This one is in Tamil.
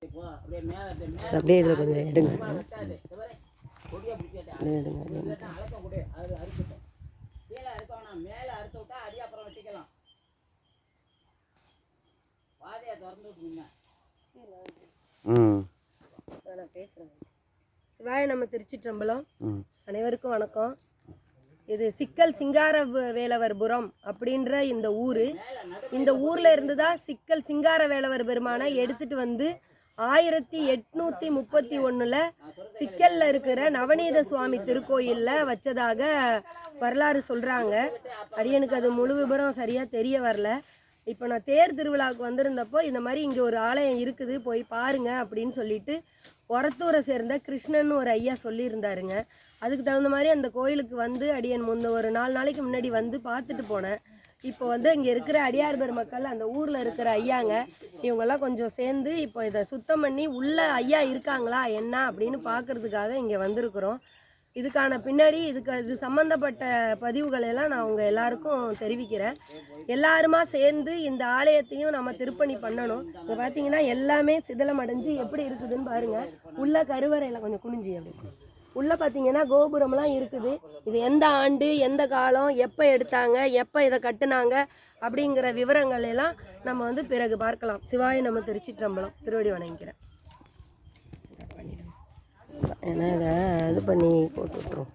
அப்படியே இதில் கொஞ்சம் எடுங்க சிவாய நம்ம திருச்சிற்றம்பலம். அனைவருக்கும் வணக்கம். இது சிக்கல் சிங்கார வேலவர்புரம் அப்படின்ற இந்த ஊர். இந்த ஊரில் இருந்து தான் சிக்கல் சிங்கார வேலவர் பெருமானை எடுத்துகிட்டு வந்து 1831 சிக்கல்ல இருக்கிற நவநீத சுவாமி திருக்கோயிலில் வச்சதாக வரலாறு சொல்கிறாங்க. அடியனுக்கு அது முழு விபரம் சரியாக தெரிய வரல. இப்போ நான் தேர் திருவிழாவுக்கு வந்திருந்தப்போ இந்த மாதிரி இங்கே ஒரு ஆலயம் இருக்குது, போய் பாருங்க அப்படின்னு சொல்லிட்டு ஒரத்தூரை சேர்ந்த கிருஷ்ணன் ஒரு ஐயா சொல்லியிருந்தாருங்க. அதுக்கு தகுந்த மாதிரி அந்த கோயிலுக்கு வந்து அடியன் ஒரு 4 நாளைக்கு முன்னாடி வந்து பார்த்துட்டு போனேன். இப்போ வந்து இங்கே இருக்கிற அடியார் பெருமக்கள், அந்த ஊரில் இருக்கிற ஐயாங்க, இவங்கெல்லாம் கொஞ்சம் சேர்ந்து இப்போ இதை சுத்தம் பண்ணி உள்ள ஐயா இருக்காங்களா என்ன அப்படின்னு பார்க்கறதுக்காக இங்கே வந்திருக்கிறோம். இதுக்கான பின்னாடி இது சம்மந்தப்பட்ட பதிவுகளெல்லாம் நான் உங்கள் எல்லாருக்கும் தெரிவிக்கிறேன். எல்லாருமா சேர்ந்து இந்த ஆலயத்தையும் நம்ம திருப்பணி பண்ணணும். இப்போ பார்த்தீங்கன்னா எல்லாமே சிதிலம் அடைஞ்சு எப்படி இருக்குதுன்னு பாருங்கள். உள்ள கருவறையில் கொஞ்சம் குனிஞ்சி அப்படி உள்ளே பார்த்தீங்கன்னா கோபுரம்லாம் இருக்குது. இது எந்த ஆண்டு, எந்த காலம், எப்போ எடுத்தாங்க, எப்போ இதை கட்டுனாங்க அப்படிங்கிற விவரங்கள் எல்லாம் நம்ம வந்து பிறகு பார்க்கலாம். சிவாய நம்ம திருச்சிற்றம்பலம். திருவடி வணங்கிக்கிறேன். ஏன்னா இதை இது பண்ணி போட்டு விட்ருவோம்.